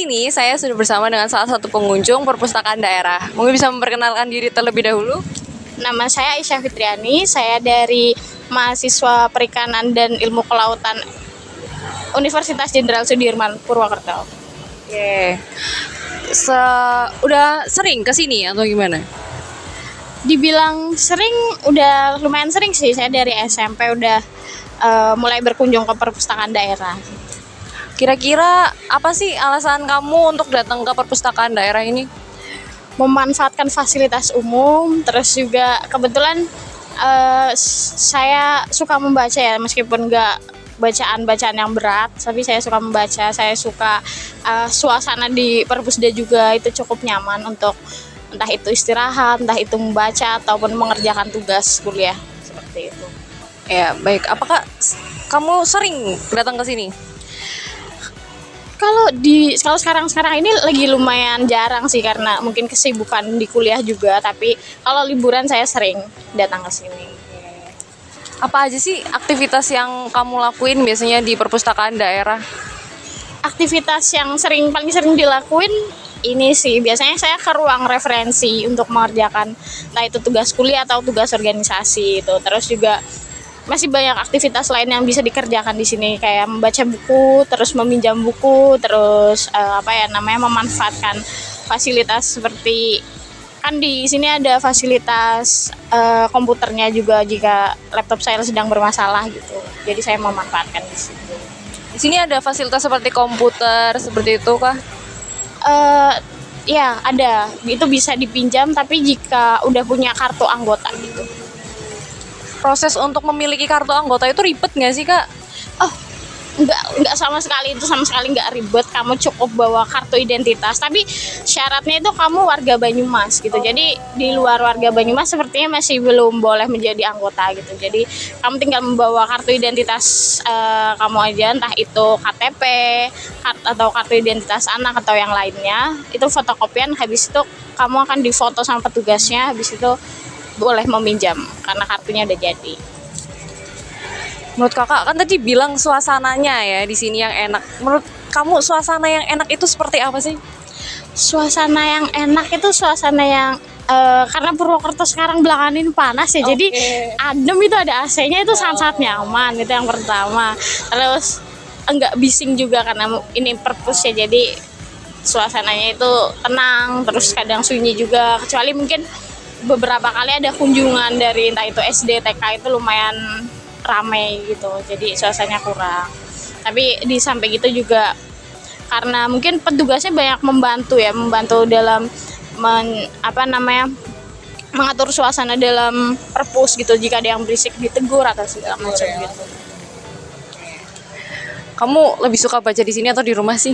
sini saya sudah bersama dengan salah satu pengunjung perpustakaan daerah. Mungkin bisa memperkenalkan diri terlebih dahulu? Nama saya Aisyah Fitriani, saya dari mahasiswa Perikanan dan Ilmu Kelautan Universitas Jenderal Sudirman, Purwokerto. Oke. Udah sering ke sini atau gimana? Dibilang sering, udah lumayan sering sih. Saya dari SMP udah mulai berkunjung ke perpustakaan daerah. Kira-kira apa sih alasan kamu untuk datang ke perpustakaan daerah ini? Memanfaatkan fasilitas umum, terus juga kebetulan saya suka membaca ya, meskipun nggak bacaan yang berat, tapi saya suka membaca. Saya suka suasana di perpusda juga itu cukup nyaman untuk entah itu istirahat, entah itu membaca ataupun mengerjakan tugas kuliah seperti itu. Ya, baik. Apakah kamu sering datang ke sini? Kalau sekarang ini lagi lumayan jarang sih karena mungkin kesibukan di kuliah juga, tapi kalau liburan saya sering datang ke sini. Apa aja sih aktivitas yang kamu lakuin biasanya di perpustakaan daerah? Aktivitas yang paling sering dilakuin ini sih, biasanya saya ke ruang referensi untuk mengerjakan entah itu tugas kuliah atau tugas organisasi itu. Terus juga masih banyak aktivitas lain yang bisa dikerjakan di sini, kayak membaca buku, terus meminjam buku, terus memanfaatkan fasilitas seperti kan di sini ada fasilitas komputernya juga jika laptop saya sedang bermasalah gitu. Jadi saya memanfaatkan di situ. Di sini ada fasilitas seperti komputer seperti itu kah? Ya ada, itu bisa dipinjam tapi jika udah punya kartu anggota gitu. Proses untuk memiliki kartu anggota itu ribet nggak sih, Kak? Oh, enggak sama sekali, itu sama sekali enggak ribet. Kamu cukup bawa kartu identitas, tapi syaratnya itu kamu warga Banyumas gitu. Jadi di luar warga Banyumas sepertinya masih belum boleh menjadi anggota gitu. Jadi kamu tinggal membawa kartu identitas kamu aja, entah itu KTP atau kartu identitas anak atau yang lainnya. Itu fotokopian, habis itu kamu akan difoto sama petugasnya, habis itu boleh meminjam karena kartunya udah jadi. Menurut kakak kan tadi bilang suasananya ya di sini yang enak. Menurut kamu suasana yang enak itu seperti apa sih? Suasana yang enak itu suasana yang karena Purwokerto sekarang belakangan ini panas ya, jadi adem, itu ada AC-nya, itu sangat-sangat nyaman, itu yang pertama. Terus enggak bising juga karena ini perpus ya, jadi suasananya itu tenang, terus kadang sunyi juga, kecuali mungkin beberapa kali ada kunjungan dari entah itu SD, TK, itu lumayan ramai gitu, jadi suasananya kurang. Tapi di samping itu juga karena mungkin petugasnya banyak membantu dalam mengatur suasana dalam perpus gitu, jika ada yang berisik ditegur atau segala macam gitu. Kamu lebih suka baca di sini atau di rumah sih?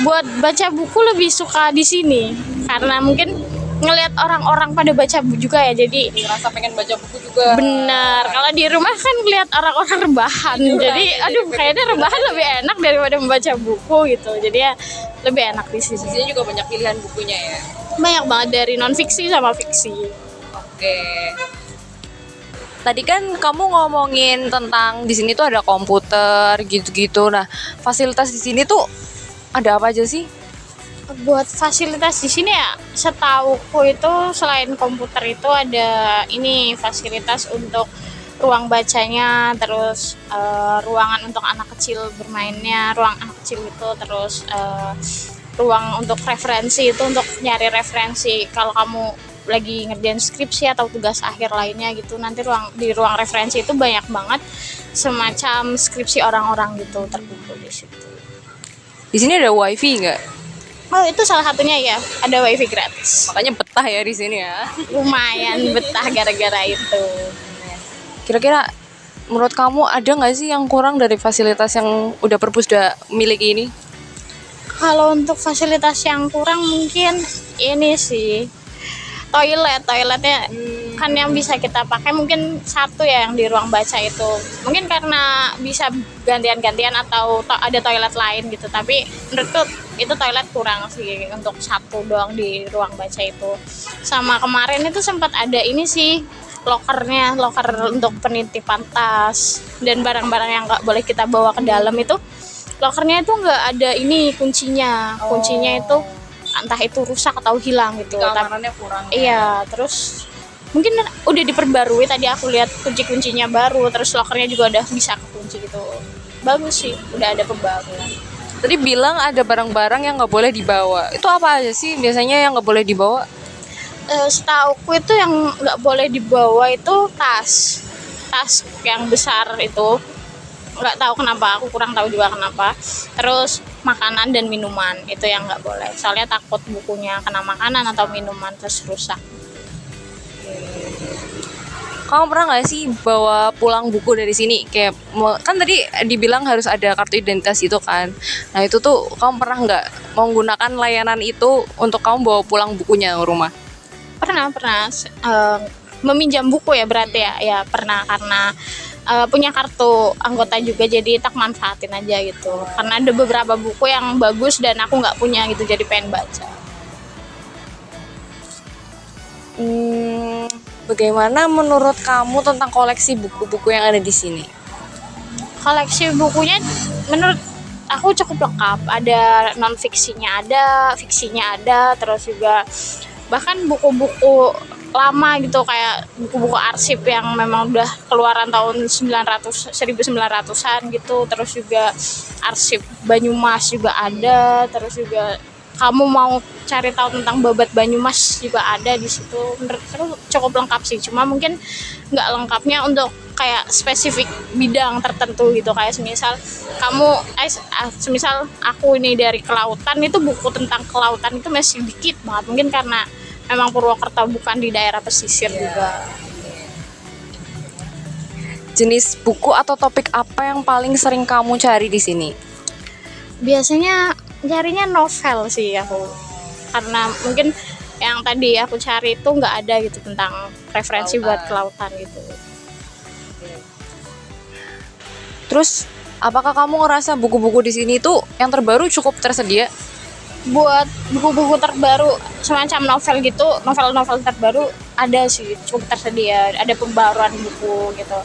Buat baca buku lebih suka di sini karena mungkin ngelihat orang-orang pada baca buku juga ya, jadi Ngerasa pengen baca buku juga. benar. Kalau di rumah kan ngelihat orang-orang rebahan, jadi kayaknya rebahan lebih enak daripada membaca buku gitu, jadi ya lebih enak di sini. Di sini juga banyak pilihan bukunya ya. Banyak banget dari non fiksi sama fiksi. Oke. Tadi kan kamu ngomongin tentang di sini tuh ada komputer gitu-gitu. Nah, fasilitas di sini tuh ada apa aja sih? Buat fasilitas di sini ya, setauku itu selain komputer itu ada ini fasilitas untuk ruang bacanya, terus ruangan untuk anak kecil bermainnya, ruang anak kecil itu, terus ruang untuk referensi itu untuk nyari referensi kalau kamu lagi ngerjain skripsi atau tugas akhir lainnya gitu. Nanti di ruang referensi itu banyak banget semacam skripsi orang-orang gitu terkumpul di situ. Di sini ada wifi nggak? Oh, itu salah satunya ya, ada wifi gratis. Makanya betah ya di sini ya. Lumayan betah gara-gara itu. Kira-kira menurut kamu ada nggak sih yang kurang dari fasilitas yang udah perpusda miliki ini? Kalau untuk fasilitas yang kurang mungkin ini sih, toiletnya kan yang bisa kita pakai mungkin satu ya yang di ruang baca itu. Mungkin karena bisa gantian-gantian atau ada toilet lain gitu, tapi menurutku itu toilet kurang sih untuk satu doang di ruang baca itu. Sama kemarin itu sempat ada ini sih, loker untuk penitipan tas dan barang-barang yang nggak boleh kita bawa ke dalam itu Lokernya itu nggak ada ini kuncinya. Kuncinya itu entah itu rusak atau hilang gitu. Keamanannya kurang. Iya, terus mungkin udah diperbarui, tadi aku lihat kunci-kuncinya baru, terus lokernya juga udah bisa kekunci gitu. Bagus sih, udah ada pembaruan. Tadi bilang ada barang-barang yang nggak boleh dibawa. Itu apa aja sih biasanya yang nggak boleh dibawa? Setauku itu yang nggak boleh dibawa itu tas yang besar itu, nggak tahu kenapa, aku kurang tahu juga kenapa. Terus makanan dan minuman itu yang nggak boleh, soalnya takut bukunya kena makanan atau minuman terus rusak. Kamu pernah nggak sih bawa pulang buku dari sini? Kayak kan tadi dibilang harus ada kartu identitas itu kan. Nah itu tuh kamu pernah nggak menggunakan layanan itu untuk kamu bawa pulang bukunya ke rumah? Pernah meminjam buku ya berarti ya pernah, karena punya kartu anggota juga, jadi tak manfaatin aja gitu, karena ada beberapa buku yang bagus dan aku nggak punya gitu, jadi pengen baca. Bagaimana menurut kamu tentang koleksi buku-buku yang ada di sini? Koleksi bukunya menurut aku cukup lengkap, ada non fiksinya, ada fiksinya, ada terus juga bahkan buku-buku lama gitu, kayak buku-buku arsip yang memang udah keluaran tahun 1900-an gitu, terus juga arsip Banyumas juga ada, terus juga kamu mau cari tahu tentang babat Banyumas juga ada di situ. Menurut aku cukup lengkap sih, cuma mungkin nggak lengkapnya untuk kayak spesifik bidang tertentu gitu, kayak semisal kamu semisal aku ini dari kelautan, itu buku tentang kelautan itu masih dikit banget, mungkin karena memang Purwokerto bukan di daerah pesisir juga. Jenis buku atau topik apa yang paling sering kamu cari di sini? Biasanya carinya novel sih aku, karena mungkin yang tadi aku cari itu nggak ada gitu tentang referensi buat kelautan gitu. Terus apakah kamu ngerasa buku-buku di sini tuh yang terbaru cukup tersedia? Buat buku-buku terbaru semacam novel gitu, novel-novel terbaru ada sih, cukup tersedia, ada pembaruan buku gitu.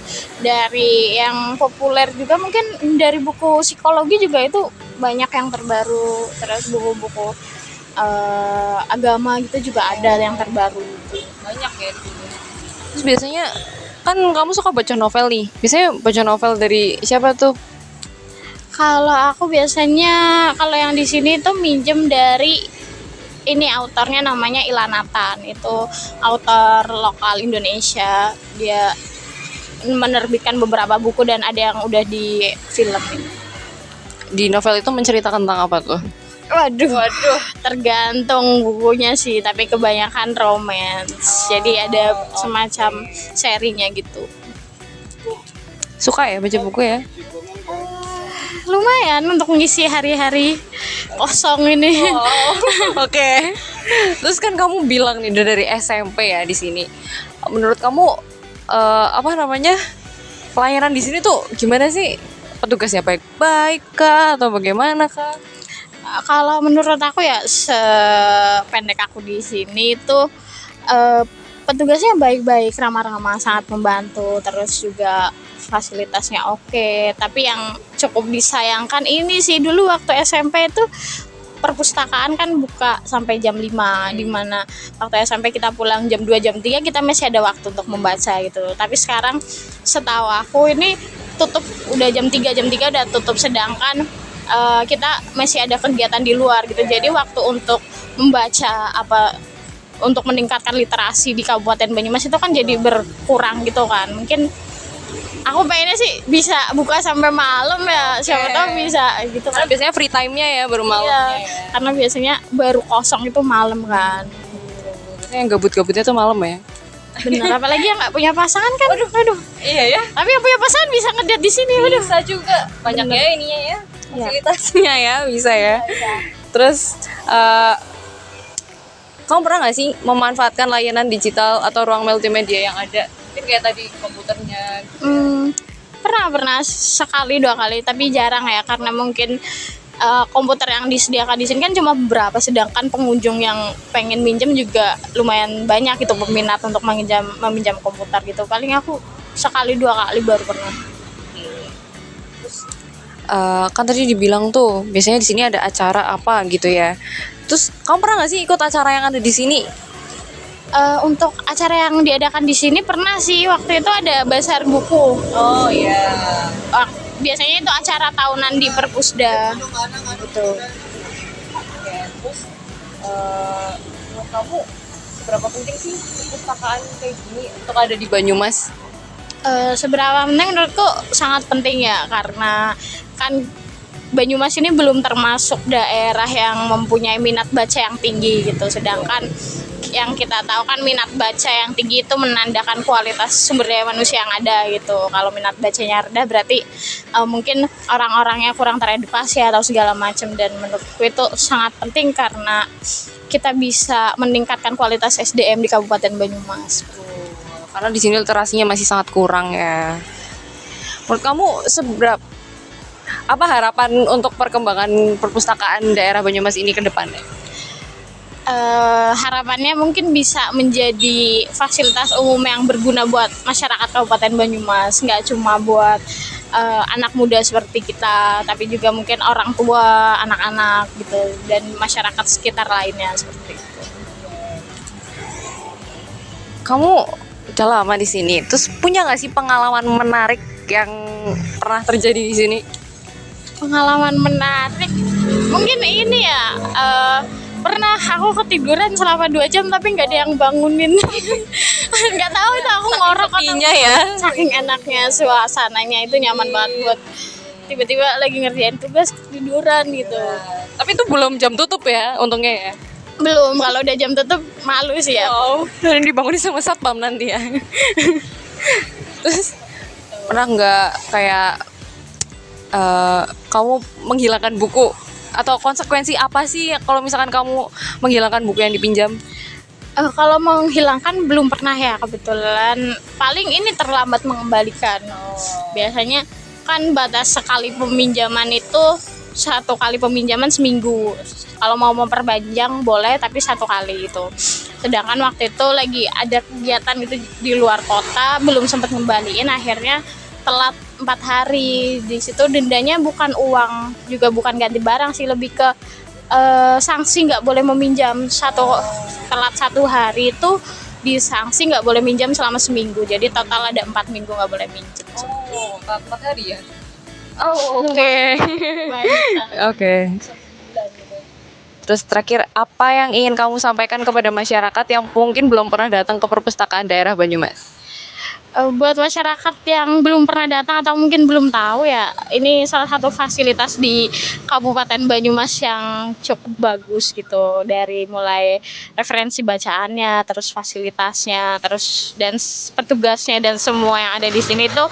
Dari yang populer juga mungkin dari buku psikologi juga itu banyak yang terbaru, terus buku-buku agama gitu juga ada yang terbaru gitu. Banyak ya. Terus biasanya kan kamu suka baca novel nih. Biasanya baca novel dari siapa tuh? Kalau aku biasanya kalau yang di sini tuh minjem dari ini, autornya namanya Ilanatan, itu autor lokal Indonesia. Dia menerbitkan beberapa buku dan ada yang udah di filmin. Di novel itu menceritakan tentang apa tuh? Waduh, tergantung bukunya sih, tapi kebanyakan romance. Jadi ada semacam serinya gitu. Suka ya baca buku ya? Lumayan untuk mengisi hari-hari kosong ini. Oke. Terus kan kamu bilang nih udah dari SMP ya di sini. Menurut kamu pelayanan di sini tuh gimana sih? Petugasnya baik kah atau bagaimana kah? Kalau menurut aku ya, sependek aku di sini tuh petugasnya baik-baik, ramah-ramah, sangat membantu, terus juga fasilitasnya oke. Tapi yang cukup disayangkan ini sih, dulu waktu SMP itu perpustakaan kan buka sampai jam 5, dimana waktu SMP kita pulang jam 2, jam 3 kita masih ada waktu untuk membaca gitu. Tapi sekarang setahu aku ini tutup udah jam 3 udah tutup, sedangkan kita masih ada kegiatan di luar gitu. Jadi waktu untuk membaca untuk meningkatkan literasi di Kabupaten Banyumas itu kan jadi berkurang gitu kan. Mungkin aku pengennya sih bisa buka sampai malam ya, siapa tahu bisa gitu Karena kan. biasanya free time-nya ya baru malamnya Iya, ya. karena biasanya baru kosong itu malam kan. Biasanya yang gabut-gabutnya tuh malam ya. Bener, apalagi yang nggak punya pasangan kan. Aduh. Iya ya. Tapi yang punya pasangan bisa ngedate di sini. Waduh. Bisa juga. Banyak Bener. ya ininya ya. Iya. Fasilitasnya ya, bisa ya. Terus kamu pernah nggak sih memanfaatkan layanan digital atau ruang multimedia yang ada? Mungkin kayak tadi komputernya. Pernah sekali 2 kali, tapi jarang ya, karena mungkin komputer yang disediakan di sini kan cuma beberapa, sedangkan pengunjung yang pengen minjem juga lumayan banyak gitu, peminat untuk meminjam komputer gitu. Paling aku sekali 2 kali baru pernah. Kan tadi dibilang tuh biasanya di sini ada acara apa gitu ya. Terus kamu pernah nggak sih ikut acara yang ada di sini? Untuk acara yang diadakan di sini pernah sih, waktu itu ada bazar buku. Oh iya. Biasanya itu acara tahunan di Perpusda. Gitu. Terus menurut kamu seberapa penting sih perpustakaan kayak gini untuk ada di Banyumas? Seberapa penting menurutku sangat penting ya, karena kan Banyumas ini belum termasuk daerah yang mempunyai minat baca yang tinggi gitu, sedangkan yang kita tahu kan minat baca yang tinggi itu menandakan kualitas sumber daya manusia yang ada gitu. Kalau minat bacanya rendah berarti mungkin orang-orangnya kurang teredukasi atau segala macam, dan menurutku itu sangat penting karena kita bisa meningkatkan kualitas SDM di Kabupaten Banyumas. Karena di sini literasinya masih sangat kurang ya. Menurut kamu apa harapan untuk perkembangan perpustakaan daerah Banyumas ini ke depannya? Harapannya mungkin bisa menjadi fasilitas umum yang berguna buat masyarakat Kabupaten Banyumas, nggak cuma buat anak muda seperti kita, tapi juga mungkin orang tua, anak-anak gitu, dan masyarakat sekitar lainnya seperti itu. Kamu udah lama di sini, terus punya nggak sih pengalaman menarik yang pernah terjadi di sini? Pengalaman menarik mungkin ini ya, pernah aku ketiduran selama 2 jam tapi nggak ada yang bangunin. Nggak tahu itu aku ngorok atau sepinya ya. saking enaknya suasananya, itu nyaman banget buat tiba-tiba lagi ngerjain tugas ketiduran gitu. Tapi itu belum jam tutup ya, untungnya ya. Belum, kalau udah jam tutup malu sih ya. Oh, dan dibangunin sama satpam nanti ya. Terus pernah nggak kayak kamu menghilangkan buku, atau konsekuensi apa sih kalau misalkan kamu menghilangkan buku yang dipinjam? Kalau menghilangkan belum pernah ya kebetulan. Paling ini terlambat mengembalikan. Biasanya kan batas sekali peminjaman itu 1 kali peminjaman seminggu. Kalau mau memperpanjang boleh, tapi 1 kali itu. Sedangkan waktu itu lagi ada kegiatan itu di luar kota, belum sempat ngembaliin, akhirnya telat 4 hari. Di situ dendanya bukan uang, juga bukan ganti barang sih, lebih ke sanksi nggak boleh meminjam. Telat 1 hari itu disanksi nggak boleh minjam selama seminggu. Jadi total ada 4 minggu nggak boleh minjam. Oh, 4 hari ya? Oh, oke. Oke. Terus terakhir, apa yang ingin kamu sampaikan kepada masyarakat yang mungkin belum pernah datang ke perpustakaan daerah Banyumas? Buat masyarakat yang belum pernah datang atau mungkin belum tahu ya, ini salah satu fasilitas di Kabupaten Banyumas yang cukup bagus gitu, dari mulai referensi bacaannya, terus fasilitasnya, terus dan petugasnya, dan semua yang ada di sini tuh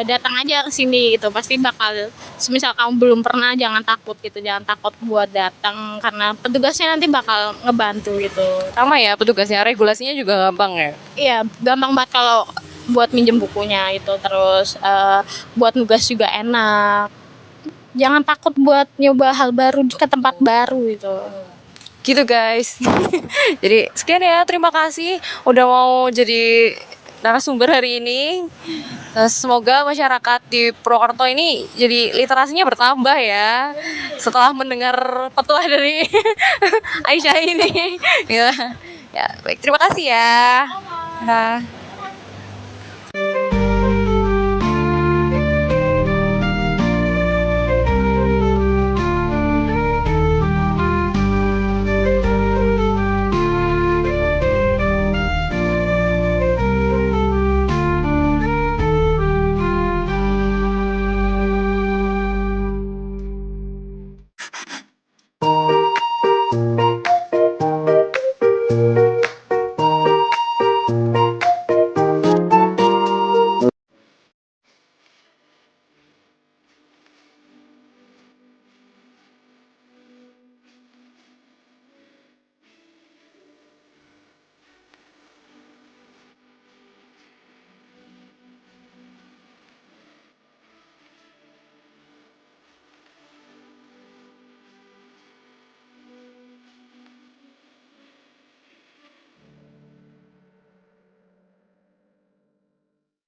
datang aja ke sini gitu, pasti bakal, semisal kamu belum pernah, jangan takut gitu, jangan takut buat datang karena petugasnya nanti bakal ngebantu gitu. Sama ya petugasnya, regulasinya juga gampang ya? Iya, gampang banget kalau buat minjem bukunya itu, terus buat nugas juga enak. Jangan takut buat nyoba hal baru ke tempat baru itu. Gitu guys. Jadi sekian ya, terima kasih udah mau jadi narasumber hari ini. Semoga masyarakat di Purwokerto ini jadi literasinya bertambah ya, setelah mendengar petuah dari Aisyah ini. Ya, ya baik, terima kasih ya. Nah.